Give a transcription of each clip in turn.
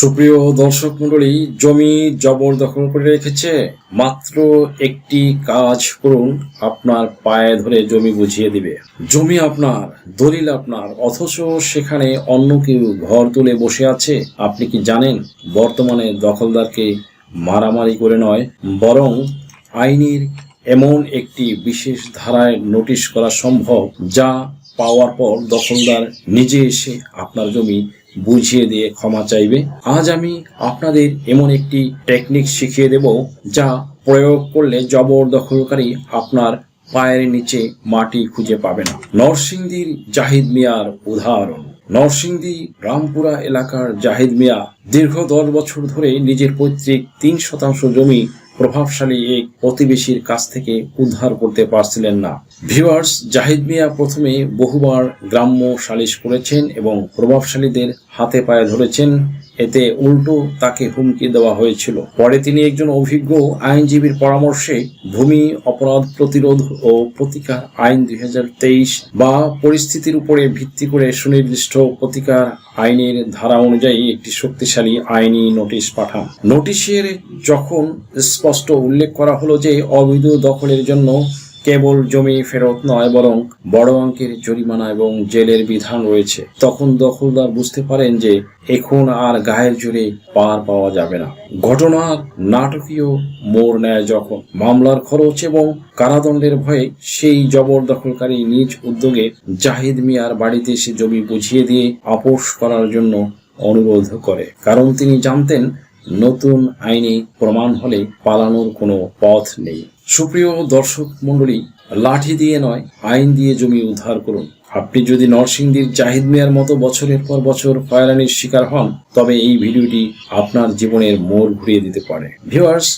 সুপ্রিয় দর্শক মণ্ডলী, জমি জবরদখল করে রেখেছে। মাত্র একটি কাজ করুন, আপনার পায়ে ধরে জমি বুঝিয়ে দিবে। জমি আপনার, দলিল আপনার, অথচ সেখানে অন্য কেউ ঘর তুলে বসে আছে। আপনি কি জানেন, বর্তমানে দখলদারকে মারামারি করে নয়, বরং আইনের এমন একটি বিশেষ ধারায় নোটিশ করা সম্ভব, যা পাওয়ার পর দখলদার নিজে এসে আপনার জমি বুঝিয়ে দিয়ে ক্ষমা চাইবে। আজ আমি আপনাদের এমন একটি টেকনিক শিখিয়ে দেব, যা প্রয়োগ করলে জবরদখলকারী আপনার পায়ের নিচে মাটি খুঁজে পাবে না। নরসিংদীর জাহিদ মিয়ার উদাহরণ। নরসিংদী রামপুরা এলাকার জাহিদ মিয়া দীর্ঘ 10 বছর ধরে নিজের পৈতৃক 3% জমি প্রভাবশালী এক প্রতিবেশীর কাছ থেকে উদ্ধার করতে পারছিলেন না। ভিউয়ার্স, জাহিদ মিয়া প্রথমে বহুবার গ্রাম্য সালিশ করেছেন এবং প্রভাবশালীদের হাতে পায়ে ধরেছেন। এতে উল্টো তাকে হুমকি দেওয়া হয়েছিল। পরে তিনি একজন অভিজ্ঞ আইনজীবীর পরামর্শে ভূমি অপরাধ প্রতিরোধ ও প্রতিকার আইন 2023 বা পরিস্থিতির উপরে ভিত্তি করে সুনির্দিষ্ট প্রতিকার আইনের ধারা অনুযায়ী একটি শক্তিশালী আইনি নোটিশ পাঠান। নোটিশের যখন স্পষ্ট উল্লেখ করা হলো যে অবৈধ দখলের জন্য কেবল জমি ফেরত নয়, বরং বড় অঙ্কের জরিমানা এবং জেলের বিধান রয়েছে, তখন দখলদার বুঝতে পারেন যে এখন আর গায়ের জোরে পার পাওয়া যাবে না। ঘটনার নাটকীয় মোড় নেয় যখন মামলার খরচ এবং কারাদণ্ডের ভয়ে সেই জবরদখলকারী নিজ উদ্যোগে জাহিদ মিয়ার বাড়িতে এসে জমি বুঝিয়ে দিয়ে আপোষ করার জন্য অনুরোধ করে, কারণ তিনি জানতেন নতুন আইনি প্রমাণ হলে পালানোর কোনো পথ নেই। সুপ্রিয় দর্শক মণ্ডলী, লাঠি দিয়ে নয়, আইন দিয়ে জমি উদ্ধার করুন। আপনি যদি নরসিংদীর জাহিদ মিয়ার মতো বছরের পর বছর হয়রানির শিকার হন, তবে এই ভিডিওটি আপনার জীবনের মোড় ঘুরিয়ে দিতে পারে। ভিউয়ার্স,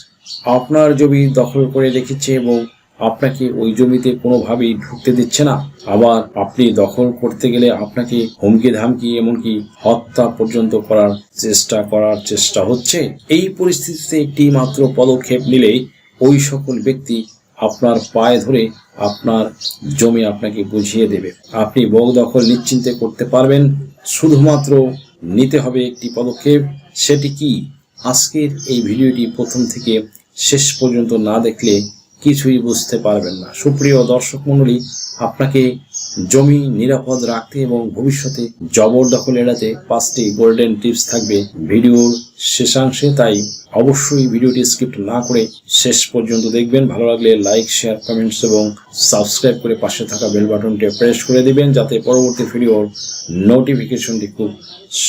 আপনার জমি দখল করে রেখেছে এবং আপনাকে ওই জমিতে কোনোভাবেই ঢুকতে দিচ্ছে না। আবার আপনি দখল করতে গেলে আপনাকে হুমকি ধামকি, এমনকি হত্যা পর্যন্ত করার চেষ্টা হচ্ছে। এই পরিস্থিতিতে একটি মাত্র পদক্ষেপ নিলেই ওই সকল ব্যক্তি আপনার পায়ে ধরে আপনার জমি আপনাকে বুঝিয়ে দেবে। আপনি বহু দখল নিশ্চিন্তে করতে পারবেন। শুধুমাত্র নিতে হবে একটি পদক্ষেপ। সেটি কি? আজকের এই ভিডিওটি প্রথম থেকে শেষ পর্যন্ত না দেখলে কিছুই বুঝতে পারবেন না। সুপ্রিয় দর্শক মণ্ডলী, আপনাকে জমি নিরাপদ রাখতে এবং ভবিষ্যতে জবরদখল এড়াতে 5টি গোল্ডেন টিপস থাকবে ভিডিওর শেষাংশে, তাই অবশ্যই ভিডিওটি স্কিপ না করে শেষ পর্যন্ত দেখবেন। ভালো লাগলে লাইক, শেয়ার, কমেন্টস এবং সাবস্ক্রাইব করে পাশে থাকা বেল বাটনটি প্রেস করে দিবেন, যাতে পরবর্তী ভিডিওর নোটিফিকেশনটি খুব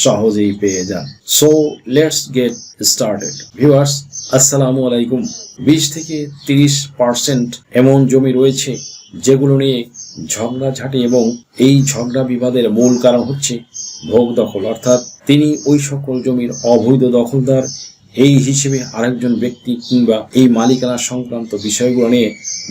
সহজেই পেয়ে যান। So let's get started. Viewers, আসসালামু আলাইকুম। 20 থেকে 30% এমন জমি রয়েছে যেগুলো নিয়ে ঝগড়াঝাটি, এবং এই ঝগড়া বিবাদের মূল কারণ হচ্ছে ভোগ দখল, অর্থাৎ তিনি ওই সকল জমির অবৈধ দখলদার। এই হিসেবে আরেকজন ব্যক্তি কিংবা এই মালিকানা সংক্রান্ত বিষয়গুলো নিয়ে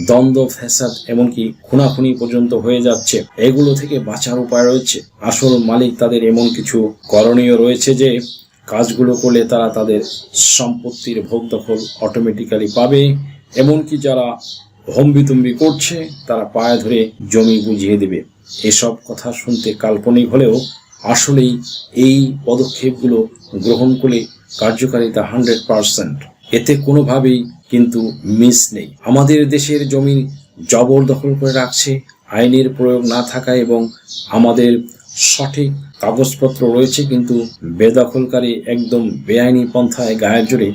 দ্বন্দ্ব, ফ্যাসাদ, এমনকি খুনাখুনি পর্যন্ত হয়ে যাচ্ছে। এগুলো থেকে বাঁচার উপায় রয়েছে। আসল মালিক তাদের এমন কিছু করণীয় রয়েছে যে কাজগুলো করলে তারা তাদের সম্পত্তির ভোগ দখল অটোমেটিক্যালি পাবে। এমনকি যারা হম্বিতম্বি করছে তারা পায়ে ধরে জমি বুঝিয়ে দেবে। এসব কথা শুনতে কাল্পনিক হলেও আসলেই এই পদক্ষেপগুলো গ্রহণ করলে কার্যকারিতা 100%। এতে কোনোভাবেই কিন্তু মিস নেই। আমাদের দেশের জমি জবরদখল করে রাখছে আইনের প্রয়োগ না থাকায়, এবং আমাদের সঠিক কাগজপত্র রয়েছে কিন্তু বেদখলকারী একদম বেআইনি পন্থায় গায়ের জোরে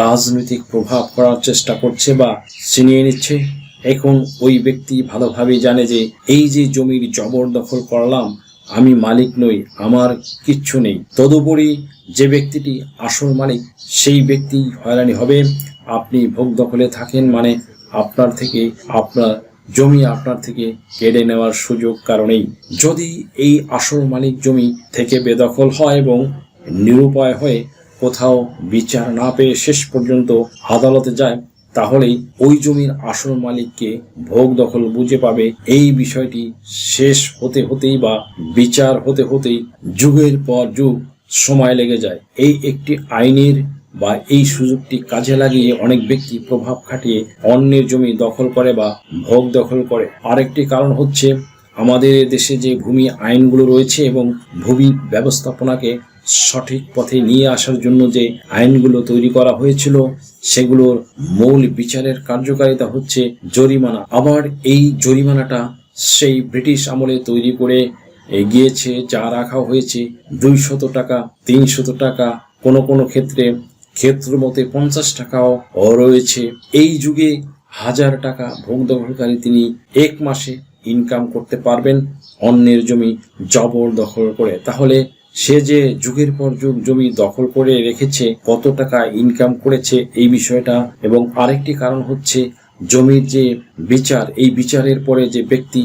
রাজনৈতিক প্রভাব করার চেষ্টা করছে বা ছিনিয়ে নিচ্ছে। এখন ওই ব্যক্তি ভালোভাবেই জানে যে এই যে জমির জবরদখল করলাম, আমি মালিক নই, আমার কিচ্ছু নেই। তদুপরি যে ব্যক্তিটি আসল মালিক সেই ব্যক্তি হয়রানি হবে। আপনি ভোগ দখলে থাকেন মানে আপনার জমি আপনার থেকে কেড়ে নেওয়ার সুযোগ কারণেই। যদি এই আসল মালিক জমি থেকে বেদখল হয় এবং নিরুপায় হয়ে কোথাও বিচার না পেয়ে শেষ পর্যন্ত আদালতে যায়, তাহলেই ওই জমির আসল মালিককে ভোগ দখল বুঝে পাবে। এই বিষয়টি শেষ হতে হতেই বা বিচার হতে হতেই যুগের পর যুগ সময় লেগে যায়। এই একটি আইনের বা এই সুযোগটি কাজে লাগিয়ে অনেক ব্যক্তি প্রভাব খাটিয়ে অন্যের জমি দখল করে বা ভোগ দখল করে। আরেকটি কারণ হচ্ছে আমাদের দেশে যে ভূমি আইনগুলো রয়েছে এবং ভূমি ব্যবস্থাপনাকে সঠিক পথে নিয়ে আসার জন্য যে আইনগুলো তৈরি করা হয়েছিল সেগুলোর মূল বিচারের কার্যকারিতা হচ্ছে জরিমানা। আবার এই জরিমানাটা সেই ব্রিটিশ আমলে তৈরি করে গিয়েছে, যা রাখা হয়েছে 200 টাকা, 300 টাকা, কোনো ক্ষেত্রে ক্ষেত্রমতে 50 টাকাও রয়েছে। এই যুগে 1000 টাকা ভোগ দখলকারী তিনি 1 মাসে ইনকাম করতে পারবেন অন্যের জমি জবরদখল করে। তাহলে সে যে যুগের পর যুগ জমি দখল করে রেখেছে, কত টাকা ইনকাম করেছে এই বিষয়টা। এবং আরেকটি কারণ হচ্ছে জমির যে বিচার, এই বিচারের পরে যে ব্যক্তি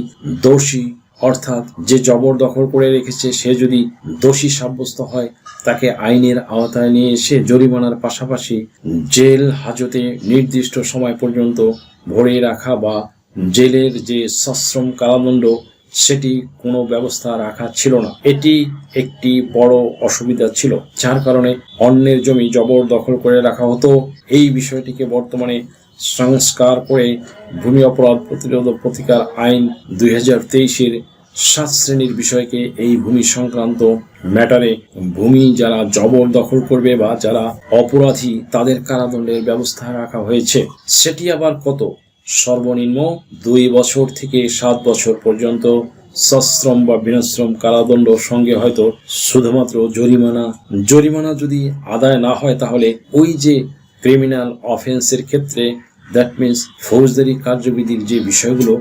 দোষী, অর্থাৎ যে জবরদখল করে রেখেছে, সে যদি দোষী সাব্যস্ত হয় তাকে আইনের আওতায় নিয়ে এসে জরিমানার পাশাপাশি জেল হাজতে নির্দিষ্ট সময় পর্যন্ত ভরে রাখা বা জেলের যে সশ্রম কারাদণ্ড, সেটি কোনো ব্যবস্থা রাখা ছিল না। এটি একটি বড় অসুবিধা ছিল, যার কারণে অন্যের জমি জবরদখল করে রাখা হতো। এই বিষয়টিকে বর্তমানে সংস্কার করে ভূমি অপরাধ প্রতিরোধ প্রতিকার আইন 2023-এর 7 শ্রেণীর বিষয়কে এই ভূমি সংক্রান্ত ম্যাটারে ভূমি যারা জবরদখল করবে বা যারা অপরাধী তাদের কারাদণ্ডের ব্যবস্থা রাখা হয়েছে। সেটি আবার কত? সর্বনিম্ন 2 বছর থেকে 7 বছর পর্যন্ত সশ্রম বা বিনাশ্রম কারাদণ্ড, সঙ্গে হয়তো শুধুমাত্র জরিমানা যদি আদায় না হয় তাহলে ওই যে ক্রিমিনাল অফেন্সের ক্ষেত্রে, দ্যাট মিনস ফৌজদারি কার্যবিধির যে বিষয়গুলো,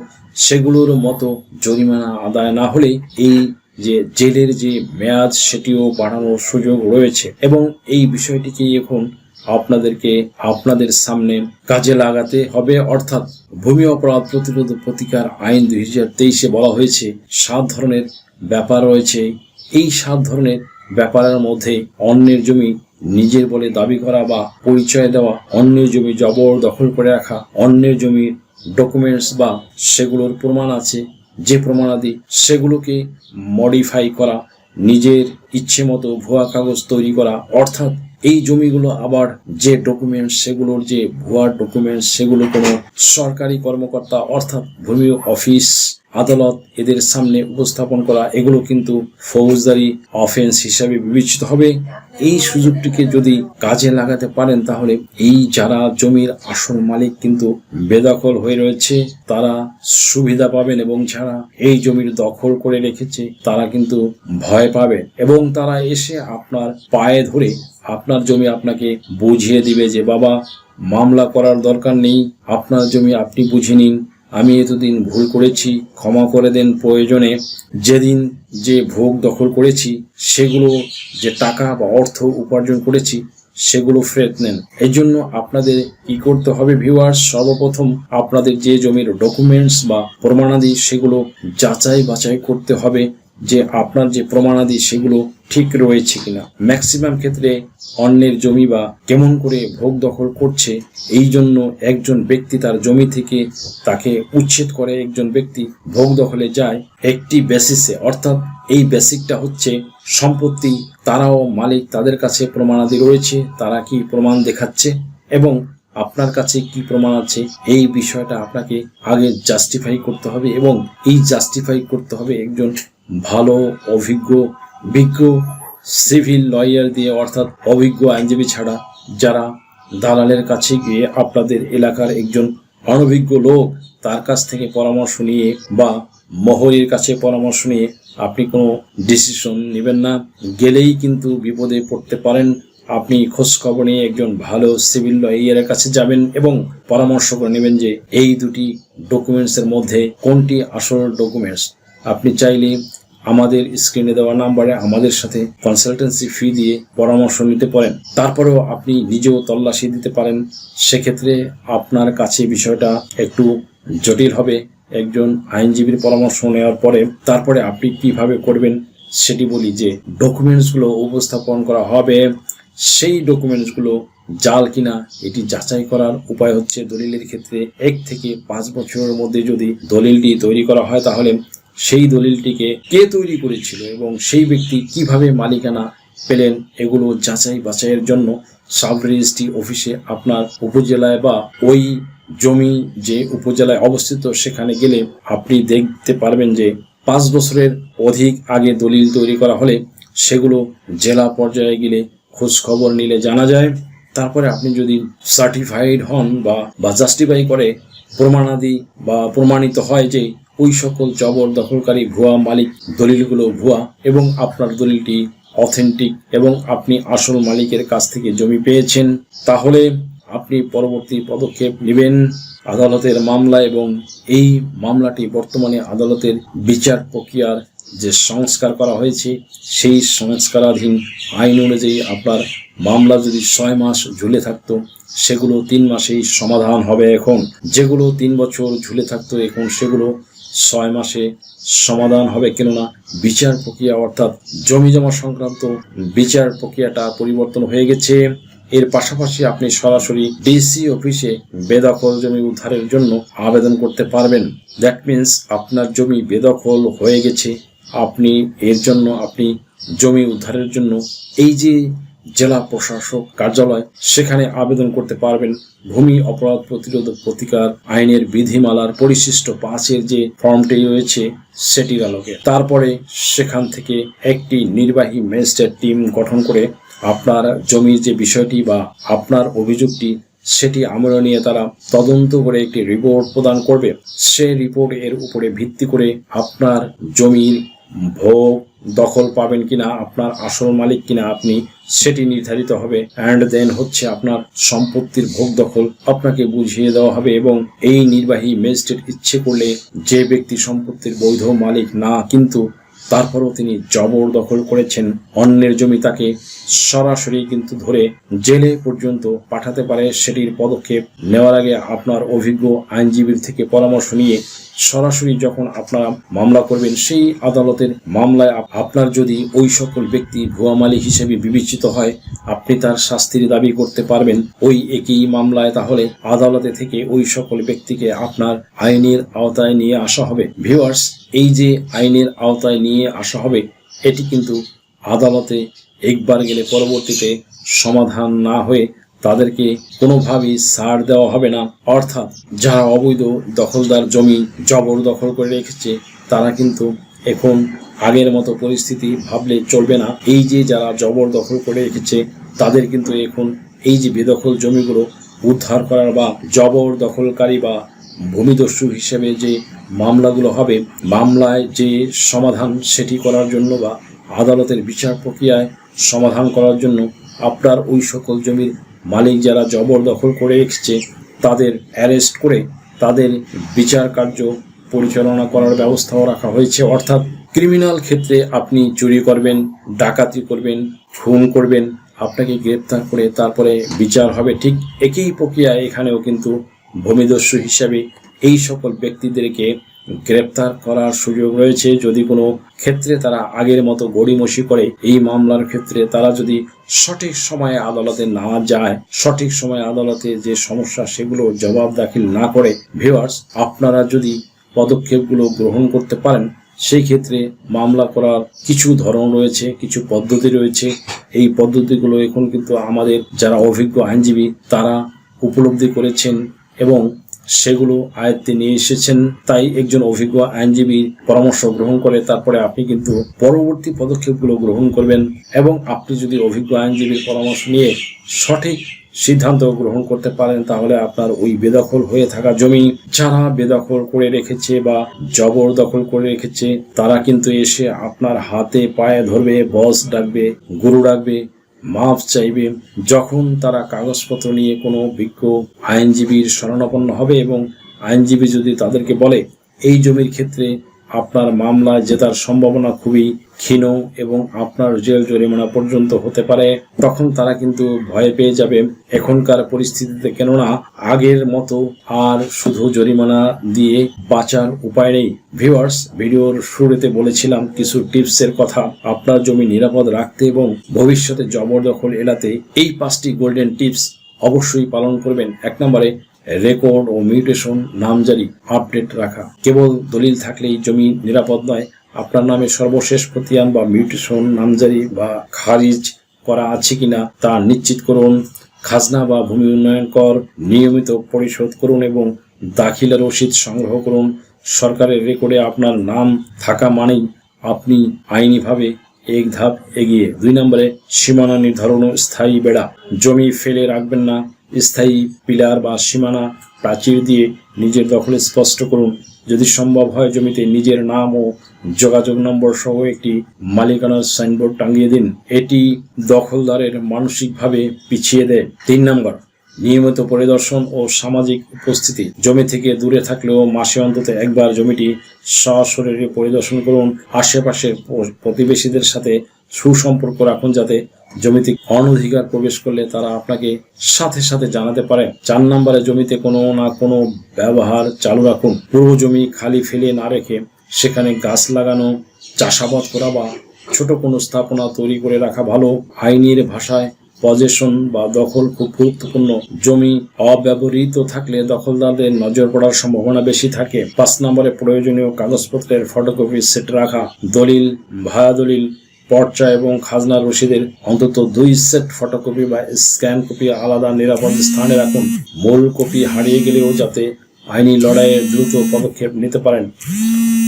সেগুলোর মতো জরিমানা আদায় না হলে এই যে জেলের যে মেয়াদ সেটিও বাড়ানোর সুযোগ রয়েছে। এবং এই বিষয়টিকে এখন আপনাদের সামনে কাজে লাগাতে হবে। অর্থাৎ ভূমি অপরাধ প্রতিরোধ প্রতিকার আইন 2023-এ বলা হয়েছে 7 ধরনের ব্যাপার রয়েছে। এই 7 ধরনের ব্যাপারের মধ্যে অন্যের জমি নিজের বলে দাবি করা বা পরিচয় দেওয়া, অন্যের জমি জবরদখল করে রাখা, অন্যের জমির ডকুমেন্টস বা সেগুলোর প্রমাণ আছে যে প্রমাণাদি, সেগুলোকে মডিফাই করা, নিজের ইচ্ছে মতো ভুয়া কাগজ তৈরি করা, অর্থাৎ এই জমিগুলো আবার যে ডকুমেন্টস, সেগুলোর যে ভুয়া ডকুমেন্টস, সেগুলো কোনো সরকারি কর্মকর্তা অর্থাৎ ভূমি অফিস, আদালত এদের সামনে উপস্থাপন করা, এগুলো কিন্তু ফৌজদারি অফেন্স হিসাবে বিবেচিত হবে। এই সুযোগটিকে যদি কাজে লাগাতে পারেন তাহলে এই যারা জমির আসল মালিক কিন্তু বেদখল হয়ে রয়েছে তারা সুবিধা পাবেন, এবং যারা এই জমির দখল করে রেখেছে তারা কিন্তু ভয় পাবে, এবং তারা এসে আপনার পায়ে ধরে আপনার জমি আপনাকে বুঝিয়ে দিবে যে বাবা, মামলা করার দরকার নেই, আপনার জমি আপনি বুঝে নিন, আমি এতদিন ভুল করেছি, ক্ষমা করে দেন। প্রয়োজনে যেদিন যে ভোগ দখল করেছি সেগুলো যে টাকা বা অর্থ উপার্জন করেছি সেগুলো ফেরত নেন। এই জন্য আপনাদের কি করতে হবে ভিউয়ার্স? সর্বপ্রথম আপনাদের যে জমির ডকুমেন্টস বা প্রমাণাদি সেগুলো যাচাই বাছাই করতে হবে যে আপনার যে প্রমাণাদি সেগুলো ঠিক রয়েছে কিনা। ম্যাক্সিমাম ক্ষেত্রে অন্যের জমি বা কেমন করে ভোগ দখল করছে, এই জন্য একজন ব্যক্তি তার জমি থেকে তাকে উচ্ছেদ করে একজন ব্যক্তি ভোগ দখলে যায় একটি বেসিসে, অর্থাৎ এই বেসিকটা হচ্ছে সম্পত্তি, তারাও মালিক, তাদের কাছে প্রমাণাদি রয়েছে, তারা কি প্রমাণ দেখাচ্ছে এবং আপনার কাছে কি প্রমাণ আছে, এই বিষয়টা আপনাকে আগে জাস্টিফাই করতে হবে। এবং এই জাস্টিফাই করতে হবে একজন ভালো বিজ্ঞ সিভিল লয়ার দিয়ে, অর্থাৎ অভিজ্ঞ আইনজীবী ছাড়া। যারা দালালের কাছে গিয়ে আপনাদের এলাকার একজন অনভিজ্ঞ লোক, তার কাছ থেকে পরামর্শ নিয়ে বা মহলের কাছে পরামর্শ নিয়ে আপনি কোনো ডিসিশন নেবেন না, গেলেই কিন্তু বিপদে পড়তে পারেন। আপনি খোঁজ খবর নিয়ে একজন ভালো সিভিল লয়ারের কাছে যাবেন এবং পরামর্শ করে নেবেন যে এই দুটি ডকুমেন্টসের মধ্যে কোনটি আসল ডকুমেন্টস। আপনি চাইলে আমাদের স্ক্রিনে দেওয়া নাম্বারে আমাদের সাথে কনসালটেন্সি ফি দিয়ে পরামর্শ নিতে পারেন। তারপরেও আপনি নিজেও তল্লাশি দিতে পারেন। সেক্ষেত্রে আপনার কাছে বিষয়টা একটু জটিল হবে। একজন আইনজীবীর পরামর্শ নেওয়ার পরে তারপরে আপনি কিভাবে করবেন সেটি বলি। যে ডকুমেন্টসগুলো উপস্থাপন করা হবে সেই ডকুমেন্টসগুলো জাল কিনা এটি যাচাই করার উপায় হচ্ছে দলিলের ক্ষেত্রে 1 থেকে 5 বছরের মধ্যে যদি দলিলটি তৈরি করা হয় তাহলে সেই দলিলটিকে কে তৈরি করেছিল এবং সেই ব্যক্তি কিভাবে মালিকানা পেলেন, এগুলো যাচাই বাছাইয়ের জন্য সাব রেজিস্ট্রি অফিসে আপনার উপজেলায় বা ওই জমি যে উপজেলায় অবস্থিত সেখানে গেলে আপনি দেখতে পারবেন যে 5 বছরের অধিক আগে দলিল তৈরি করা হলে সেগুলো জেলা পর্যায়ে গেলে খোঁজ খবর নিলে জানা যায়। তারপরে আপনি যদি সার্টিফাইড হন বা জাস্টিফাই করে প্রমাণাদি বা প্রমাণিত হয় যে ওই সকল জবরদখলকারী ভুয়া মালিক দলিলগুলো ভুয়া এবং আপনার দলিলটি অথেন্টিক এবং আপনি আসল মালিকের কাছ থেকে জমি পেয়েছেন, তাহলে আপনি পরবর্তী পদক্ষেপ নেবেন আদালতের মামলা। এবং এই মামলাটি বর্তমানে আদালতের বিচার প্রক্রিয়ার যে সংস্কার করা হয়েছে সেই সংস্কারাধীন আইন অনুযায়ী আপনার মামলা যদি 6 মাস ঝুলে থাকতো সেগুলো 3 মাসেই সমাধান হবে। এখন যেগুলো 3 বছর ঝুলে থাকতো এখন সেগুলো 6 মাসে সমাধান হবে, কেননা বিচার প্রক্রিয়া অর্থাৎ জমি জমা সংক্রান্ত বিচার প্রক্রিয়াটা পরিবর্তন হয়ে গেছে। এর পাশাপাশি আপনি সরাসরি ডিসি অফিসে বেদখল জমি উদ্ধারের জন্য আবেদন করতে পারবেন। দ্যাট মিনস আপনার জমি বেদখল হয়ে গেছে, আপনি এর জন্য আপনি জমি উদ্ধারের জন্য এই যে জেলা প্রশাসক কার্যালয় সেখানে আবেদন করতে পারবেন ভূমি অপরাধ প্রতিরোধ প্রতিকার আইনের বিধিমালার পরিশিষ্ট 5-এর যে ফর্মটি রয়েছে সেটির আলোকে। তারপরে সেখান থেকে একটি নির্বাহী ম্যাজিস্ট্রেট টিম গঠন করে আপনার জমির যে বিষয়টি বা আপনার অভিযোগটি সেটি আমলে নিয়ে তারা তদন্ত করে একটি রিপোর্ট প্রদান করবে। সেই রিপোর্ট এর উপরে ভিত্তি করে আপনার জমির ভোগ দখল পাবেন কিনা, আপনার আসল মালিক কিনা আপনি সেটি নির্ধারিত হবে। অ্যান্ড দেন হচ্ছে আপনার সম্পত্তির ভোগ দখল আপনাকে বুঝিয়ে দেওয়া হবে। এবং এই নির্বাহী ম্যাজিস্ট্রেট ইচ্ছে করলে যে ব্যক্তি সম্পত্তির বৈধ মালিক না কিন্তু তারপরও তিনি জবরদখল করেছেন অন্যের জমি, তাকে সরাসরি কিন্তু ধরে জেলে পর্যন্ত পাঠাতে পারে। সেটির পদক্ষেপ নেওয়ার আগে আপনার অভিজ্ঞ আইনজীবীর থেকে পরামর্শ নিয়ে সরাসরি যখন আপনারা মামলা করবেন সেই আদালতের মামলায় আপনার যদি ওই সকল ব্যক্তি ভুয়া মালিক হিসেবে বিবেচিত হয় আপনি তার শাস্তির দাবি করতে পারবেন ওই একই মামলায়। তাহলে আদালতে থেকে ওই সকল ব্যক্তিকে আপনার আইনের আওতায় নিয়ে আসা হবে। ভিউয়ার্স, এই যে আইনের আওতায় নিয়ে আসা হবে এটি কিন্তু আদালতে একবার গেলে পরবর্তীতে সমাধান না হয়ে তাদেরকে কোনোভাবেই ছাড় দেওয়া হবে না। অর্থাৎ যারা অবৈধ দখলদার জমি জবরদখল করে রেখেছে তারা কিন্তু এখন আগের মতো পরিস্থিতি ভাবলে চলবে না। এই যে যারা জবরদখল করে রেখেছে তাদের কিন্তু এখন এই যে বেদখল জমিগুলো উদ্ধার করার বা জবরদখলকারী বা ভূমিদস্যু হিসেবে যে মামলাগুলো হবে মামলায় যে সমাধান সেটি করার জন্য বা আদালতের বিচার প্রক্রিয়ায় সমাধান করার জন্য আপনার ওই সকল জমির মালিক যারা জবরদখল করে রেখেছে তাদের অ্যারেস্ট করে তাদের বিচার কার্য পরিচালনা করার ব্যবস্থাও রাখা হয়েছে। অর্থাৎ ক্রিমিনাল ক্ষেত্রে আপনি চুরি করবেন, ডাকাতি করবেন, খুন করবেন, আপনাকে গ্রেপ্তার করে তারপরে বিচার হবে। ঠিক একই প্রক্রিয়া এখানেও কিন্তু ভূমিদস্যু হিসাবে এই সকল ব্যক্তিদেরকে গ্রেপ্তার করার সুযোগ রয়েছে। যদি কোনো ক্ষেত্রে তারা আগের মতো গড়িমসি করে এই মামলার ক্ষেত্রে তারা যদি সঠিক সময়ে আদালতে না যায়, সঠিক সময়ে আদালতে যে সমস্যা সেগুলো জবাব দাখিল না করে, ভিউয়ার্স আপনারা যদি পদক্ষেপগুলো গ্রহণ করতে পারেন সেই ক্ষেত্রে মামলা করার কিছু ধরন রয়েছে, কিছু পদ্ধতি রয়েছে। এই পদ্ধতিগুলো এখন কিন্তু আমাদের যারা অভিজ্ঞ আইনজীবী তারা উপলব্ধি করেছেন এবং সেগুলো আয়ত্তে নিয়ে এসেছেন। তাই একজন অভিজ্ঞ আইনজীবীর পরামর্শ গ্রহণ করে তারপরে আপনি কিন্তু পরবর্তী পদক্ষেপগুলো গ্রহণ করবেন। এবং আপনি যদি অভিজ্ঞ আইনজীবীর পরামর্শ নিয়ে সঠিক সিদ্ধান্ত গ্রহণ করতে পারেন তাহলে আপনার ওই বেদখল হয়ে থাকা জমি যারা বেদখল করে রেখেছে বা জবরদখল করে রেখেছে তারা কিন্তু এসে আপনার হাতে পায়ে ধরবে, বস ডাকবে, গুরু ডাকবে, মাফ চাইবে। যখন তারা কাগজপত্র নিয়ে কোনো অভিজ্ঞ আইনজীবীর শরণাপন্ন হবে এবং আইনজীবী যদি তাদেরকে বলে এই জমির ক্ষেত্রে আপনার মামলায় জেতার সম্ভাবনা খুবই ক্ষীণ এবং আপনার জেল জরিমানা পর্যন্ত হতে পারে, তখন তারা কিন্তু ভয় পেয়ে যাবে এখনকার পরিস্থিতিতে। কেননা আগের মতো আর শুধু জরিমানা দিয়ে বাঁচার উপায় নেই। ভিউয়ার্স, ভিডিওর শুরুতে বলেছিলাম কিছু টিপসের কথা আপনার জমি নিরাপদ রাখতে এবং ভবিষ্যতে জবরদখল এড়াতে। এই 5টি গোল্ডেন টিপস অবশ্যই পালন করবেন। 1 নম্বরে রেকর্ড ও মিউটেশন নামজারি আপডেট রাখা। কেবল দলিল থাকলেই জমি নিরাপদ নয়, আপনার নামে সর্বশেষ খতিয়ান বা মিউটেশন নামজারি বা খারিজ করা আছে কিনা তা নিশ্চিত করুন। খাজনা বা ভূমি উন্নয়ন কর নিয়মিত পরিশোধ করুন এবং দাখিলা রসিদ সংগ্রহ করুন। সরকারের রেকর্ডে আপনার নাম থাকা মানেই আপনি আইনিভাবে এক ধাপ এগিয়ে। 2 নম্বরে সীমানা নির্ধারণ ও স্থায়ী বেড়া। জমি ফেলে রাখবেন না, স্থায়ী পিলার বা সীমানা প্রাচীর দিয়ে নিজের দখলে স্পষ্ট করুন। যদি সম্ভব হয় জমিতে নিজের নাম ও যোগাযোগ নম্বর সহ একটি মালিকানার সাইনবোর্ড টাঙিয়ে দিন। এটি দখলদারের মানসিকভাবে পিছিয়ে দেয়। 3 নম্বর নিয়মিত পরিদর্শন ও সামাজিক উপস্থিতি। জমি থেকে দূরে থাকলেও মাসে অন্তত একবার জমিটি সশরীরে পরিদর্শন করুন। আশেপাশের প্রতিবেশীদের সাথে সুসম্পর্ক রাখুন, যাতে জমিতে অনধিকার প্রবেশ করলে তারা আপনাকে সাথে সাথে জানাতে পারে। 4 নম্বরে জমিতে কোনো না কোনো ব্যবহার চালু রাখুন। পুরো জমি খালি ফেলে না রেখে সেখানে গাছ লাগানো, চাষাবাদ করা বা ছোট কোনো স্থাপনা তৈরি করে রাখা ভালো। আইনের ভাষায় পজেশন বা দখল খুব গুরুত্বপূর্ণ। জমি অব্যবহৃত থাকলে দখলদারদের নজর পড়ার সম্ভাবনা বেশি থাকে। 5 নম্বরে প্রয়োজনীয় কাগজপত্রের ফটোকপি সেট রাখা। দলিল, ভাড়া দলিল, পর্চা এবং খাজনা রসিদের অন্তত 2 সেট ফটোকপি বা স্ক্যান কপি আলাদা নিরাপদ স্থানে রাখুন। মূল কপি হারিয়ে গেলেও যাতে আইনি লড়াইয়ে দ্রুত পদক্ষেপ নিতে পারেন।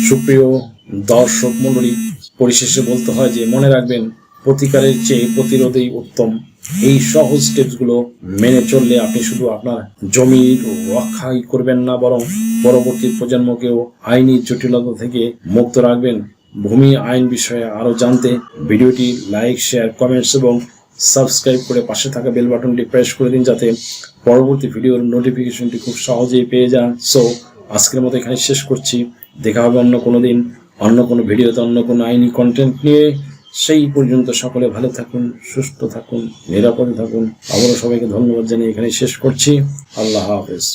সুপ্রিয় দর্শক মণ্ডলী, পরিশেষে বলতে হয় যে মনে রাখবেন, প্রতিকারের চেয়ে প্রতিরোধই উত্তম। এই সহজ স্টেপসগুলো মেনে চললে আপনি শুধু আপনার জমির রক্ষাই করবেন না, বরং পরবর্তী প্রজন্মকেও আইনি জটিলতা থেকে মুক্ত রাখবেন। ভূমি আইন বিষয়ে আরো জানতে ভিডিওটি লাইক, শেয়ার, কমেন্টস এবং সাবস্ক্রাইব করে পাশে থাকা বেল বাটনটি প্রেস করে দিন, যাতে পরবর্তী ভিডিওর নোটিফিকেশনটি খুব সহজেই পেয়ে যান। সো আজকের মতো এখানে শেষ করছি। দেখা হবে অন্য কোনো দিন, অন্য কোনো ভিডিওতে, অন্য কোনো আইনি কন্টেন্ট নিয়ে। সেই পর্যন্ত সকলে ভালো থাকুন, সুস্থ থাকুন, নিরাপদে থাকুন। আবারও সবাইকে ধন্যবাদ জানিয়ে এখানে শেষ করছি। আল্লাহ হাফেজ।